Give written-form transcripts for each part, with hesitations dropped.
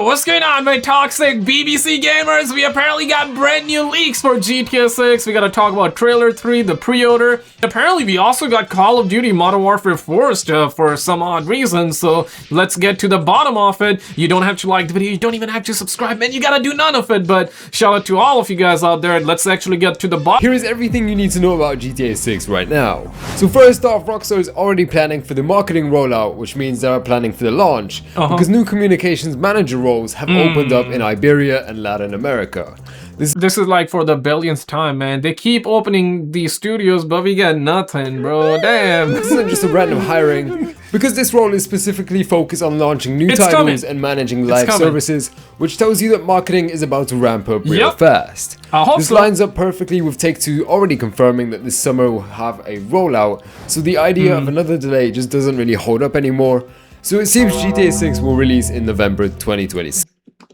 What's going on, my toxic BBC gamers? We apparently got brand new leaks for GTA 6. We gotta talk about Trailer 3, the pre-order. Apparently, we also got Call of Duty Modern Warfare 4 stuff for some odd reason, so let's get to the bottom of it. You don't have to like the video, you don't even have to subscribe, man. You gotta do none of it, but shout out to all of you guys out there. Let's actually get to the bottom. Here is everything you need to know about GTA 6 right now. So first off, Rockstar is already planning for the marketing rollout, which means they are planning for the launch, because new communications manager roles have opened up in Iberia and Latin America. This is like for the billionth time, man. They keep opening these studios, but we get nothing, bro. Damn. This isn't just a random hiring, because this role is specifically focused on launching new titles and managing live services, which tells you that marketing is about to ramp up real fast. I hope this lines up perfectly with Take-Two already confirming that this summer will have a rollout, so the idea of another delay just doesn't really hold up anymore. So it seems GTA 6 will release in November 2026.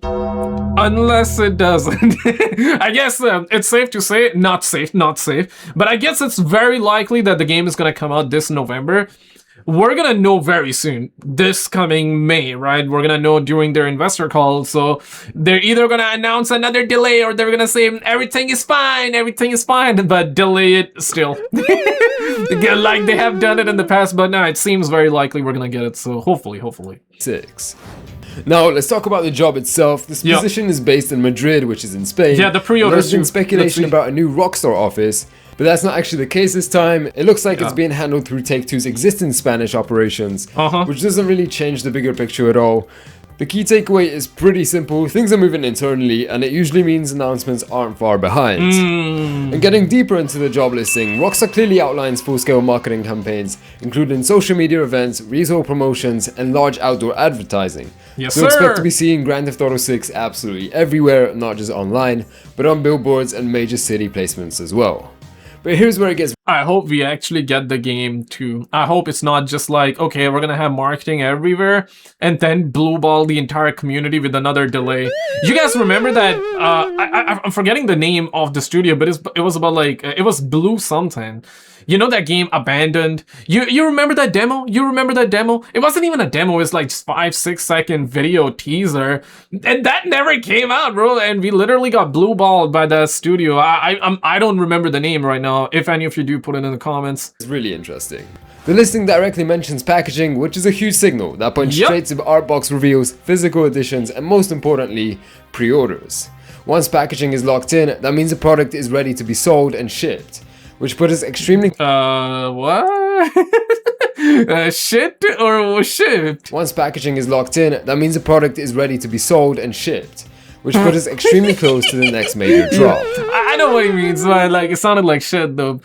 Unless it doesn't. I guess it's safe to say, not safe, but I guess it's very likely that the game is gonna come out this November. We're gonna know very soon, this coming May, right? We're gonna know during their investor call, so they're either gonna announce another delay or they're gonna say everything is fine, but delay it still. Like they have done it in the past, but no, it seems very likely we're gonna get it, so hopefully. 6. Now, let's talk about the job itself. This position is based in Madrid, which is in Spain. Yeah, the pre-order. There's been speculation about a new Rockstar office, but that's not actually the case this time. It looks like it's being handled through Take-Two's existing Spanish operations, which doesn't really change the bigger picture at all. The key takeaway is pretty simple. Things are moving internally, and it usually means announcements aren't far behind. And getting deeper into the job listing, Rockstar clearly outlines full-scale marketing campaigns, including social media events, retail promotions, and large outdoor advertising. So expect to be seeing Grand Theft Auto 6 absolutely everywhere, not just online, but on billboards and major city placements as well. But here's where it gets... I hope we actually get the game too. I hope it's not just like, okay, we're gonna have marketing everywhere and then blue ball the entire community with another delay. You guys remember that? I'm forgetting the name of the studio, but it was about like, it was Blue something. You know that game Abandoned? You remember that demo? It wasn't even a demo, it was like 5-6 second video teaser. And that never came out, bro. And we literally got blue balled by that studio. I don't remember the name right now. If any of you do, put it in the comments. It's really interesting. The listing directly mentions packaging, which is a huge signal that points straight to art box reveals, physical editions, and most importantly, pre-orders. Once packaging is locked in, that means the product is ready to be sold and shipped, which put us extremely... what? Shit or shipped? Once packaging is locked in, that means the product is ready to be sold and shipped, which put us extremely close to the next major drop. I know what he means, but like it sounded like shit though.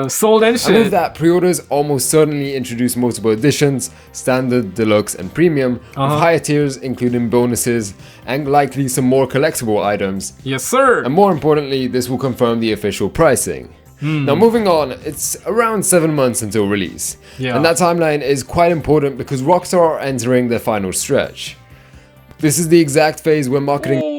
Sold and shit. And with that, pre-orders almost certainly introduce multiple editions, standard, deluxe, and premium, with higher tiers including bonuses, and likely some more collectible items. Yes, sir. And more importantly, this will confirm the official pricing. Now moving on, it's around 7 months until release. And that timeline is quite important because Rockstar are entering their final stretch. This is the exact phase where marketing...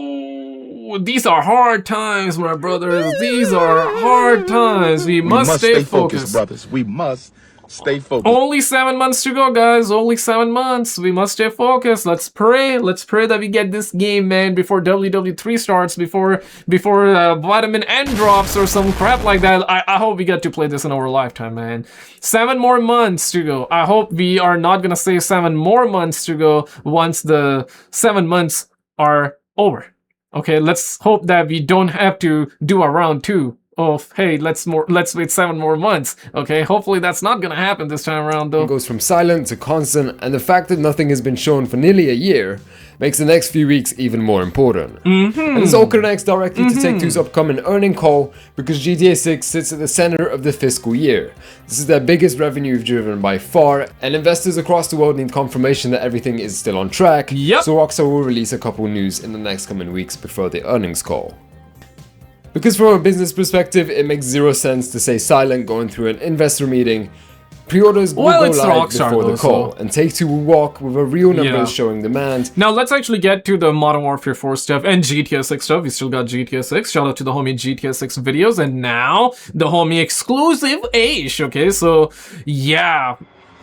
These are hard times, my brothers. These are hard times. We must stay focused, brothers. We must stay focused. Only 7 months to go, guys. Only 7 months. We must stay focused. Let's pray. Let's pray that we get this game, man, before WW3 starts, before Vitamin N drops or some crap like that. I hope we get to play this in our lifetime, man. 7 more months to go. I hope we are not gonna say 7 more months to go once the 7 months are over. Okay, let's hope that we don't have to do a round 2 of, hey, let's wait 7 more months. Okay, hopefully that's not gonna happen this time around though. It goes from silent to constant, and the fact that nothing has been shown for nearly a year makes the next few weeks even more important. And this all connects directly to Take-Two's upcoming earning call, because GTA 6 sits at the center of the fiscal year. This is their biggest revenue driven by far, and investors across the world need confirmation that everything is still on track. So Rockstar will release a couple news in the next coming weeks before the earnings call. Because from a business perspective, it makes zero sense to stay silent going through an investor meeting. Pre-orders will go live before the call, and Take-Two will walk with a real numbers showing demand. Now let's actually get to the Modern Warfare 4 stuff and GTA 6 stuff. We still got GTA 6. Shout out to the homie GTA 6 videos, and now the homie exclusive Aish. Okay, so yeah.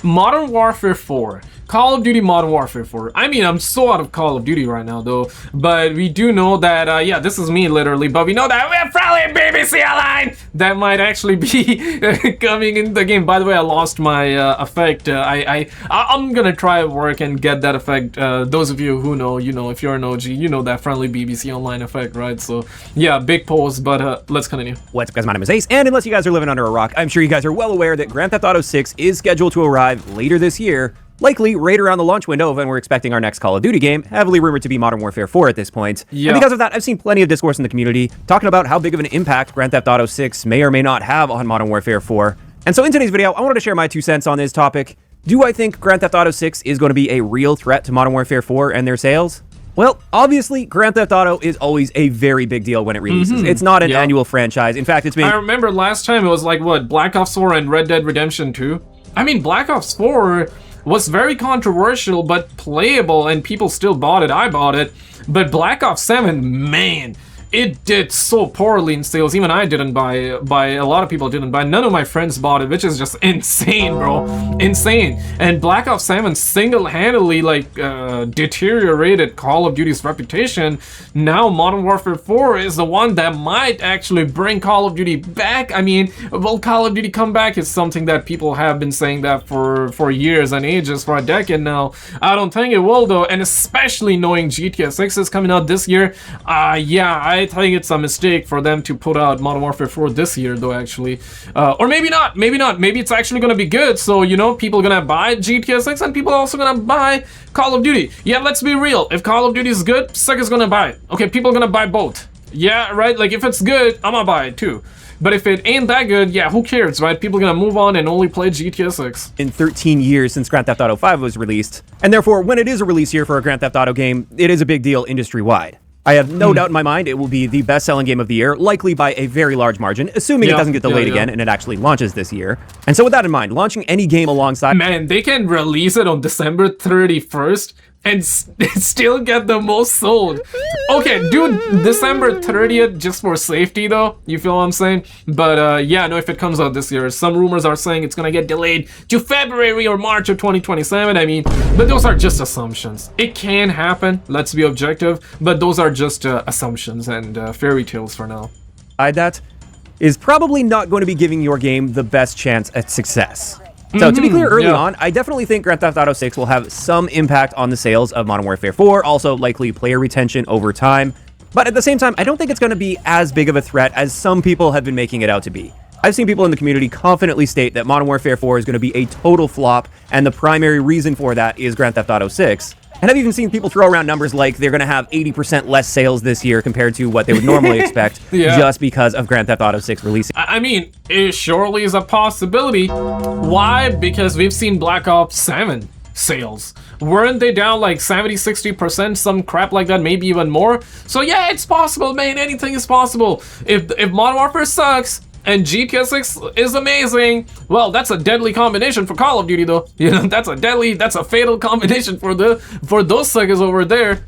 Modern Warfare 4. Call of Duty Modern Warfare 4. I mean, I'm so out of Call of Duty right now, though. But we do know that, yeah, this is me, literally. But we know that we have probably a BBC line that might actually be coming in the game. By the way, I lost my effect. I'm gonna try at work and get that effect. Those of you who know, you know, if you're an OG, you know that friendly BBC Online effect, right? So, yeah, big pause, but let's continue. What's up, guys? My name is Ace, and unless you guys are living under a rock, I'm sure you guys are well aware that Grand Theft Auto 6 is scheduled to arrive later this year, likely right around the launch window of when we're expecting our next Call of Duty game, heavily rumored to be Modern Warfare 4 at this point. Yeah. And because of that, I've seen plenty of discourse in the community talking about how big of an impact Grand Theft Auto 6 may or may not have on Modern Warfare 4. And so in today's video, I wanted to share my 2 cents on this topic. Do I think Grand Theft Auto 6 is going to be a real threat to Modern Warfare 4 and their sales? Well, obviously, Grand Theft Auto is always a very big deal when it releases. It's not an annual franchise. In fact, it's been... I remember last time it was like, what, Black Ops 4 and Red Dead Redemption 2? I mean, Black Ops 4 was very controversial, but playable, and people still bought it. I bought it. But Black Ops 7, man, it did so poorly in sales. Even I didn't buy a lot of people didn't buy. None of my friends bought it, which is just insane, bro. Insane. And Black Ops 7 single-handedly, like, deteriorated Call of Duty's reputation. Now Modern Warfare 4 is the one that might actually bring Call of Duty back. I mean, will Call of Duty come back is something that people have been saying that for years and ages, for a decade now. I don't think it will, though, and especially knowing GTA 6 is coming out this year, yeah, I think it's a mistake for them to put out Modern Warfare 4 this year, though, actually. Or maybe not. Maybe it's actually gonna be good, so, you know, people are gonna buy GTA 6 and people are also gonna buy Call of Duty. Yeah, let's be real. If Call of Duty is good, Sega's gonna buy it. Okay, people are gonna buy both. Yeah, right? Like, if it's good, I'm gonna buy it, too. But if it ain't that good, yeah, who cares, right? People are gonna move on and only play GTA 6. In 13 years since Grand Theft Auto 5 was released, and therefore, when it is a release year for a Grand Theft Auto game, it is a big deal industry-wide. I have no doubt in my mind it will be the best-selling game of the year, likely by a very large margin, assuming it doesn't get delayed again and it actually launches this year. And so with that in mind, launching any game alongside... Man, they can release it on December 31st and still get the most sold. Okay, dude, December 30th just for safety, though. You feel what I'm saying? But yeah, no, if it comes out this year, some rumors are saying it's gonna get delayed to February or March of 2027. I mean, but those are just assumptions. It can happen, let's be objective, but those are just assumptions and fairy tales for now. That is probably not going to be giving your game the best chance at success. So to be clear early on, I definitely think Grand Theft Auto 6 will have some impact on the sales of Modern Warfare 4, also likely player retention over time. But at the same time, I don't think it's going to be as big of a threat as some people have been making it out to be. I've seen people in the community confidently state that Modern Warfare 4 is going to be a total flop, and the primary reason for that is Grand Theft Auto 6. And I've even seen people throw around numbers like they're going to have 80% less sales this year compared to what they would normally expect just because of Grand Theft Auto 6 releasing. I mean, it surely is a possibility. Why? Because we've seen Black Ops 7 sales. Weren't they down like 70-60%, some crap like that, maybe even more? So yeah, it's possible, man. Anything is possible. If Modern Warfare sucks and GTA 6 is amazing, well, that's a deadly combination for Call of Duty, though. You know, that's a fatal combination for those suckers over there.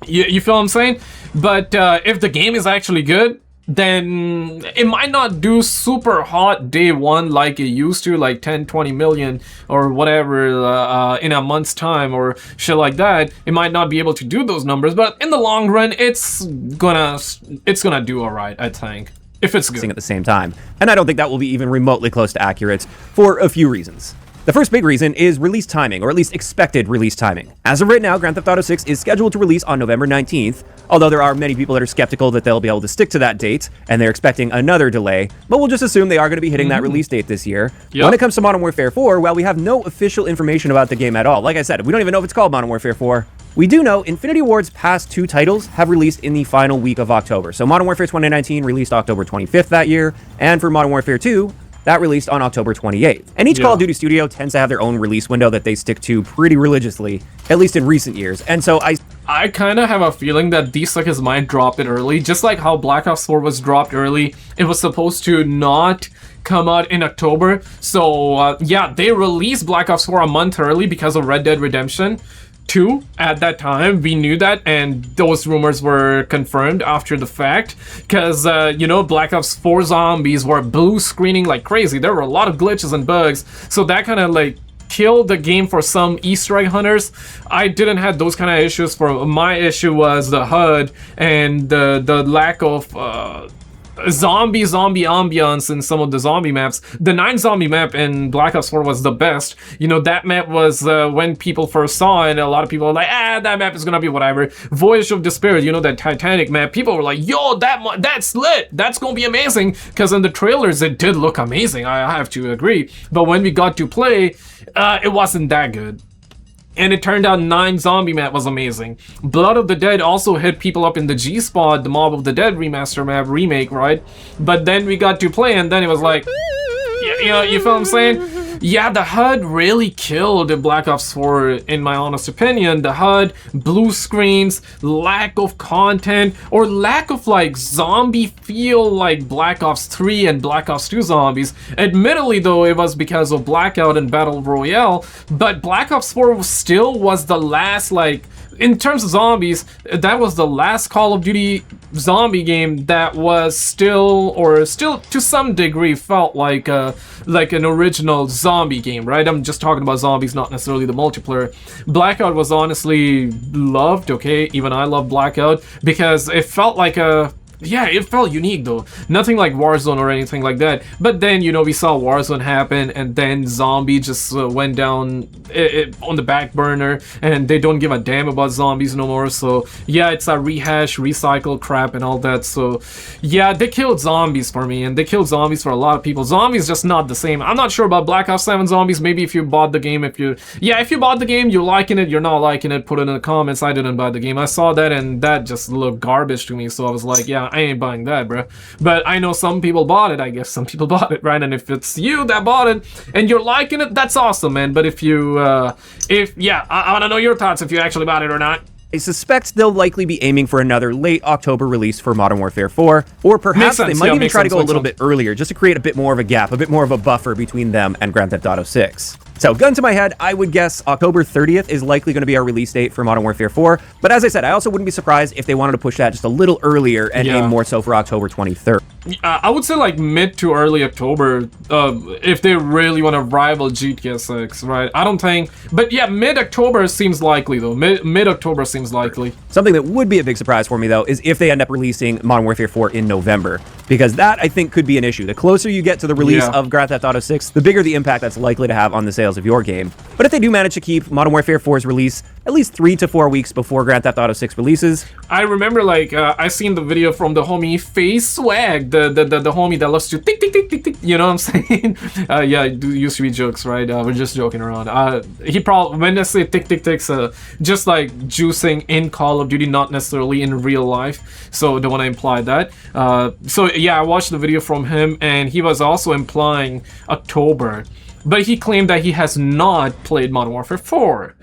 You feel what I'm saying? But if the game is actually good, then it might not do super hot day one like it used to, like 10-20 million or whatever in a month's time or shit like that. It might not be able to do those numbers, but in the long run, it's gonna do all right, I think. If it's good. At the same time. And I don't think that will be even remotely close to accurate for a few reasons. The first big reason is release timing, or at least expected release timing. As of right now, Grand Theft Auto 6 is scheduled to release on November 19th, although there are many people that are skeptical that they'll be able to stick to that date, and they're expecting another delay, but we'll just assume they are going to be hitting that release date this year. When it comes to Modern Warfare 4, well, we have no official information about the game at all. Like I said, we don't even know if it's called Modern Warfare 4. We do know Infinity Ward's past 2 titles have released in the final week of October. So Modern Warfare 2019 released October 25th that year, and for Modern Warfare 2, that released on October 28th. And each Call of Duty studio tends to have their own release window that they stick to pretty religiously, at least in recent years. And so I kind of have a feeling that these suckers might drop it early, just like how Black Ops 4 was dropped early. It was supposed to not come out in October. So yeah, they released Black Ops 4 a month early because of Red Dead Redemption 2 at that time. We knew that, and those rumors were confirmed after the fact, because you know, Black Ops 4 zombies were blue screening like crazy. There were a lot of glitches and bugs, so that kind of like kill the game for some Easter egg hunters. I didn't have those kind of issues. For my issue was the HUD and the lack of zombie ambiance in some of the zombie maps. The 9 zombie map in Black Ops 4 was the best. You know, that map was when people first saw it, and a lot of people were like, that map is gonna be whatever. Voyage of Despair, you know, that Titanic map, people were like, yo, that's lit, that's gonna be amazing, because in the trailers it did look amazing, I have to agree. But when we got to play, it wasn't that good. And it turned out 9 zombie map was amazing. Blood of the Dead also hit people up in the G-Spot, the Mob of the Dead remaster map remake, right? But then we got to play, and then it was like, you know, you feel what I'm saying? Yeah, the HUD really killed Black Ops 4, in my honest opinion. The HUD, blue screens, lack of content, or lack of like zombie feel like Black Ops 3 and Black Ops 2 zombies. Admittedly though, it was because of Blackout and Battle Royale, but Black Ops 4 still was the last, like, in terms of zombies, that was the last Call of Duty zombie game that was still to some degree felt like an original zombie game, right? I'm just talking about zombies, not necessarily the multiplayer. Blackout was honestly loved, okay? Even I love Blackout because it felt like it felt unique though. Nothing like Warzone or anything like that. But then, you know, we saw Warzone happen, and then zombie just went down on the back burner, and they don't give a damn about zombies no more. So yeah, it's a rehash, recycle crap and all that. So yeah, they killed zombies for me, and they killed zombies for a lot of people. Zombies just not the same. I'm not sure about Black Ops 7 zombies. Maybe if you bought the game, if you bought the game, you're liking it, you're not liking it, put it in the comments. I didn't buy the game. I saw that, and that just looked garbage to me. So I was like, yeah, I ain't buying that, bro. But I know some people bought it. I guess some people bought it, right? And if it's you that bought it and you're liking it, that's awesome, man. But if you, I want to know your thoughts if you actually bought it or not. I suspect they'll likely be aiming for another late October release for Modern Warfare 4, or perhaps they might even try to go a little bit earlier, just to create a bit more of a gap, a bit more of a buffer between them and Grand Theft Auto 6. So, gun to my head, I would guess October 30th is likely going to be our release date for Modern Warfare 4, but as I said, I also wouldn't be surprised if they wanted to push that just a little earlier and aim more so for October 23rd. I would say like mid to early October, if they really want to rival GTA 6, right? I don't think, but yeah, mid-October seems likely though. Mid-October seems likely. Something that would be a big surprise for me though is if they end up releasing Modern Warfare 4 in November, because that I think could be an issue. The closer you get to the release of Grand Theft Auto 6, the bigger the impact that's likely to have on the sales of your game. But if they do manage to keep Modern Warfare 4's release at least 3 to 4 weeks before Grand Theft Auto 6 releases. I remember like I seen the video from the homie Face Swag, the homie that loves to tick tick tick tick tick. You know what I'm saying? Yeah, it used to be jokes, right? We're just joking around. He probably, when I say tick tick ticks, just like juicing in Call of Duty, not necessarily in real life. So don't want to imply that. So yeah, I watched the video from him, and he was also implying October. But he claimed that he has not played Modern Warfare 4.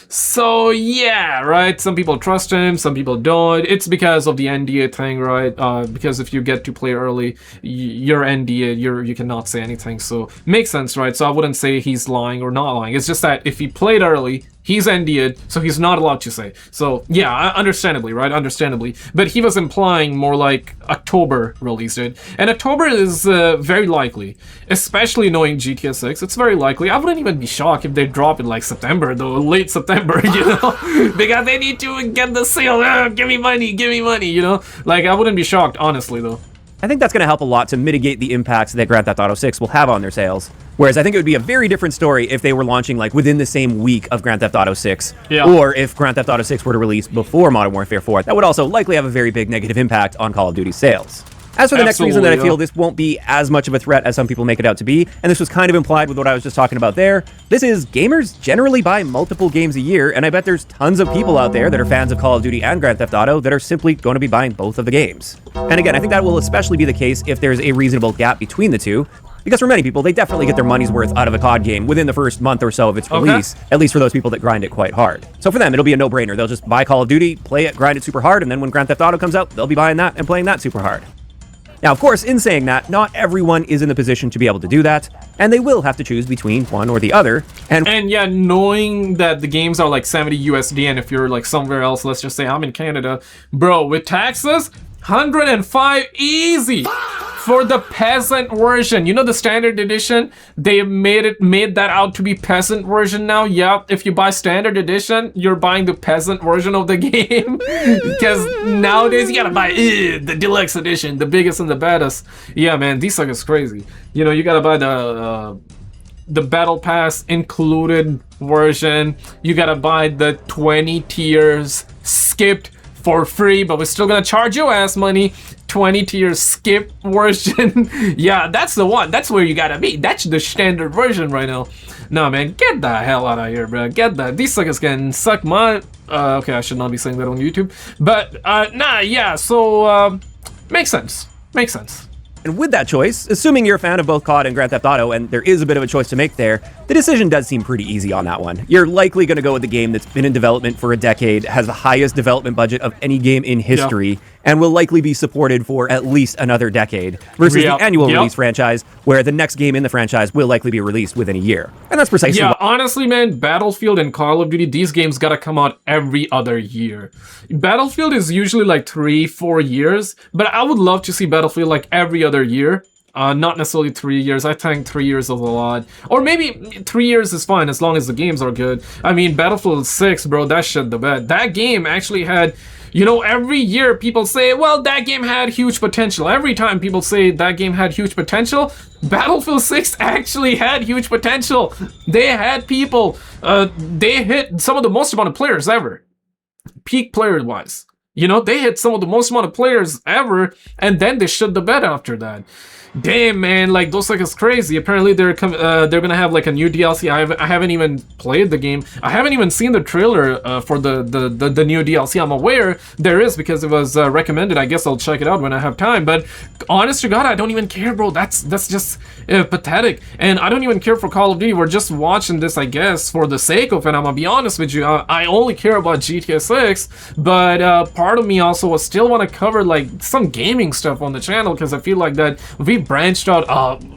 So yeah, right? Some people trust him, some people don't. It's because of the NDA thing, right? Because if you get to play early, you're NDA, you cannot say anything. So makes sense, right? So I wouldn't say he's lying or not lying. It's just that if he played early, he's NDA'd, so he's not allowed to say. So yeah, understandably, right? Understandably. But he was implying more like October release date. And October is very likely, especially knowing GTA 6. It's very likely. I wouldn't even be shocked if they drop it like September, though, late September, you know? Because they need to get the sale. Give me money, you know? Like, I wouldn't be shocked, honestly, though. I think that's going to help a lot to mitigate the impacts that Grand Theft Auto 6 will have on their sales. Whereas I think it would be a very different story if they were launching like within the same week of Grand Theft Auto 6, or if Grand Theft Auto 6 were to release before Modern Warfare 4. That would also likely have a very big negative impact on Call of Duty sales. As for the next reason that I feel this won't be as much of a threat as some people make it out to be, and this was kind of implied with what I was just talking about there, this is gamers generally buy multiple games a year, and I bet there's tons of people out there that are fans of Call of Duty and Grand Theft Auto that are simply going to be buying both of the games. And again, I think that will especially be the case if there's a reasonable gap between the two, because for many people, they definitely get their money's worth out of a COD game within the first month or so of its release, at least for those people that grind it quite hard. So for them, it'll be a no-brainer. They'll just buy Call of Duty, play it, grind it super hard, and then when Grand Theft Auto comes out, they'll be buying that and playing that super hard. Now, of course, in saying that, not everyone is in the position to be able to do that, and they will have to choose between one or the other. And yeah, knowing that the games are like 70 USD, and if you're like somewhere else, let's just say I'm in Canada, bro, with taxes, 105 easy. for the peasant version. You know the standard edition? They made that out to be peasant version now. Yeah, if you buy standard edition, you're buying the peasant version of the game. Because nowadays you gotta buy the deluxe edition, the biggest and the baddest. Yeah, man, these suckers crazy. You know, you gotta buy the battle pass included version. You gotta buy the 20 tiers skipped for free, but we're still gonna charge your ass money. 20 tier skip version. Yeah, that's the one. That's where you gotta be. That's the standard version right now. No, man, get the hell out of here, bro. Get that. These suckers can suck my... okay, I should not be saying that on YouTube. But, nah, yeah, so, makes sense. Makes sense. And with that choice, assuming you're a fan of both COD and Grand Theft Auto, and there is a bit of a choice to make there, the decision does seem pretty easy on that one. You're likely going to go with the game that's been in development for a decade, has the highest development budget of any game in history, and will likely be supported for at least another decade, versus the annual release franchise, where the next game in the franchise will likely be released within a year. And that's precisely why. Honestly, man, Battlefield and Call of Duty, these games gotta come out every other year. Battlefield is usually like 3-4 years, but I would love to see Battlefield like every other year. Not necessarily 3 years. I think 3 years is a lot. Or maybe 3 years is fine as long as the games are good. I mean, Battlefield 6, bro, that shit the bed. That game actually had... You know, every year people say, well, that game had huge potential. Every time people say that game had huge potential, Battlefield 6 actually had huge potential. They had people, they hit some of the most amount of players ever. Peak player-wise. You know, they hit some of the most amount of players ever, and then they shut the bed after that. Damn, man, like, those suckers crazy. Apparently they're gonna have like a new DLC. I haven't even played the game. I haven't even seen the trailer for the new DLC. I'm aware there is because it was recommended. I guess I'll check it out when I have time. But honest to God, I don't even care, bro. That's just pathetic. And I don't even care for Call of Duty. We're just watching this, I guess, for the sake of it. I'm gonna be honest with you. I only care about GTA 6, but part of me also will still want to cover like some gaming stuff on the channel, because I feel like that we branched out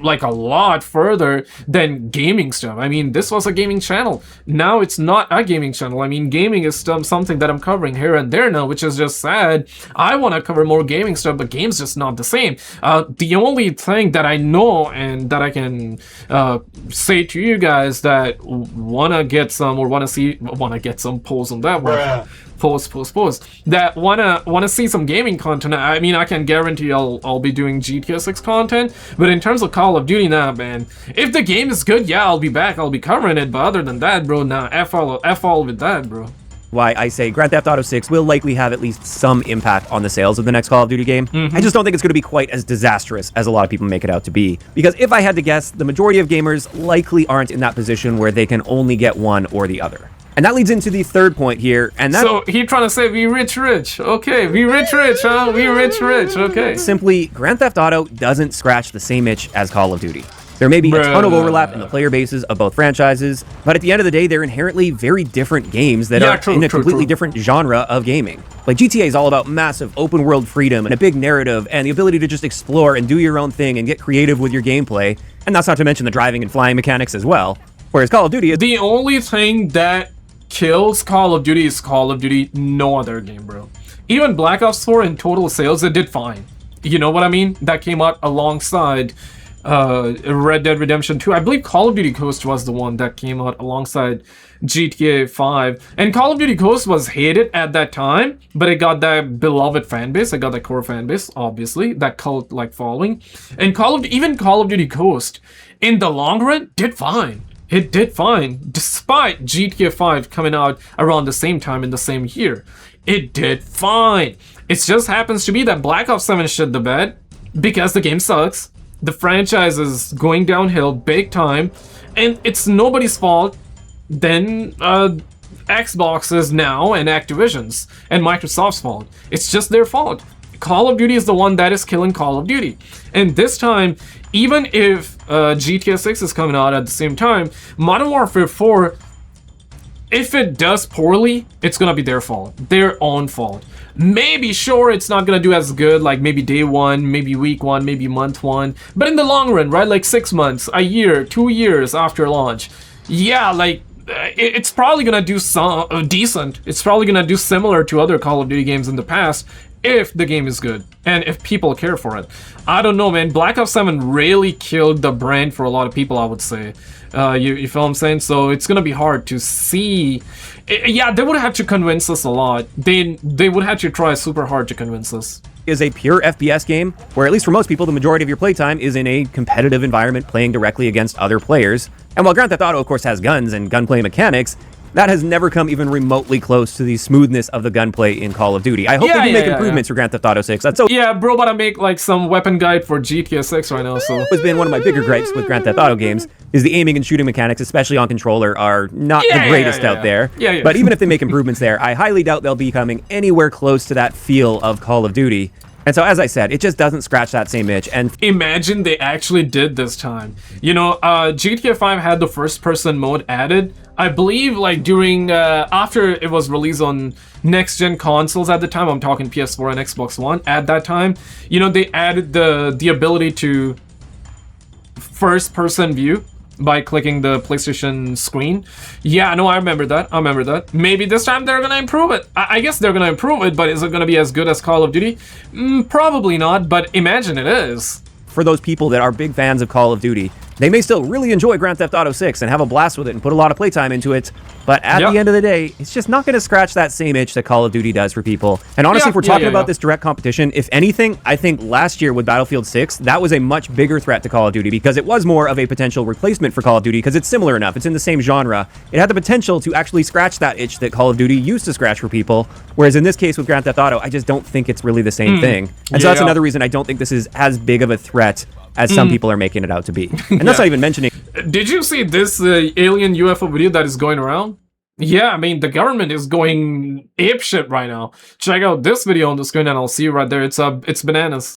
like a lot further than gaming stuff. I mean, this was a gaming channel. Now it's not a gaming channel. I mean, gaming is something that I'm covering here and there now, which is just sad. I want to cover more gaming stuff, but game's just not the same. The only thing that I know and that I can say to you guys that wanna get some or wanna get some polls on that one. Pause. That wanna see some gaming content. I mean, I can guarantee I'll be doing GTA 6 content, but in terms of Call of Duty, nah, man. If the game is good, yeah, I'll be back. I'll be covering it. But other than that, bro, nah, F all with that, bro. Why I say Grand Theft Auto 6 will likely have at least some impact on the sales of the next Call of Duty game. I just don't think it's going to be quite as disastrous as a lot of people make it out to be. Because if I had to guess, the majority of gamers likely aren't in that position where they can only get one or the other. And that leads into the third point here, and that... So, he trying to say, we rich. Okay, we rich, huh? We rich, okay. Simply, Grand Theft Auto doesn't scratch the same itch as Call of Duty. There may be a ton of overlap in the player bases of both franchises, but at the end of the day, they're inherently very different games that are in a completely different genre of gaming. Like, GTA is all about massive open-world freedom and a big narrative and the ability to just explore and do your own thing and get creative with your gameplay, and that's not to mention the driving and flying mechanics as well. Whereas Call of Duty is... The only thing that kills Call of Duty is Call of Duty, no other game, bro. Even Black Ops 4 in total sales, it did fine. You know what I mean? That came out alongside Red Dead Redemption 2. I believe Call of Duty Ghost was the one that came out alongside GTA 5. And Call of Duty Ghost was hated at that time, but it got that beloved fan base. It got that core fan base, obviously, that cult-like following. And even Call of Duty Ghost, in the long run, did fine. It did fine, despite GTA 5 coming out around the same time in the same year. It did fine. It just happens to be that Black Ops 7 shit the bed because the game sucks. The franchise is going downhill big time, and it's nobody's fault than Xbox's now and Activision's and Microsoft's fault. It's just their fault. Call of Duty is the one that is killing Call of Duty. And this time, even if GTA 6 is coming out at the same time, Modern Warfare 4, if it does poorly, it's gonna be their fault. Their own fault. Maybe, sure, it's not gonna do as good, like maybe day one, maybe week one, maybe month one. But in the long run, right, like 6 months, a year, 2 years after launch, yeah, like, it's probably gonna do some decent. It's probably gonna do similar to other Call of Duty games in the past if the game is good and if people care for it. I don't know, man. Black Ops 7 really killed the brand for a lot of people, I would say. You feel what I'm saying? So it's gonna be hard to see. Yeah, they would have to convince us a lot. They would have to try super hard to convince us. Is a pure FPS game where, at least for most people, the majority of your playtime is in a competitive environment playing directly against other players. And while Grand Theft Auto, of course, has guns and gunplay mechanics, that has never come even remotely close to the smoothness of the gunplay in Call of Duty. I hope they do make improvements for Grand Theft Auto 6. That's Yeah, bro, but I make like some weapon guide for GTA 6 right now, so... Has been one of my bigger gripes with Grand Theft Auto games is the aiming and shooting mechanics, especially on controller, are not the greatest out there. But even if they make improvements there, I highly doubt they'll be coming anywhere close to that feel of Call of Duty. And so, as I said, it just doesn't scratch that same itch. And imagine they actually did this time. You know, GTA 5 had the first-person mode added. I believe, like, during, after it was released on next-gen consoles at the time, I'm talking PS4 and Xbox One, at that time, you know, they added the ability to first-person view by clicking the PlayStation screen. Yeah, no, I remember that. Maybe this time they're gonna improve it. I guess they're gonna improve it, but is it gonna be as good as Call of Duty? Probably not, but imagine it is. For those people that are big fans of Call of Duty, they may still really enjoy Grand Theft Auto 6 and have a blast with it and put a lot of playtime into it, but at the end of the day, it's just not going to scratch that same itch that Call of Duty does for people. And honestly, if we're talking about this direct competition, if anything, I think last year with Battlefield 6, that was a much bigger threat to Call of Duty because it was more of a potential replacement for Call of Duty because it's similar enough. It's in the same genre. It had the potential to actually scratch that itch that Call of Duty used to scratch for people, whereas in this case with Grand Theft Auto, I just don't think it's really the same thing. And so that's another reason I don't think this is as big of a threat as some people are making it out to be. And that's not even mentioning... Did you see this alien UFO video that is going around? Yeah, I mean, the government is going apeshit right now. Check out this video on the screen and I'll see you right there. It's bananas.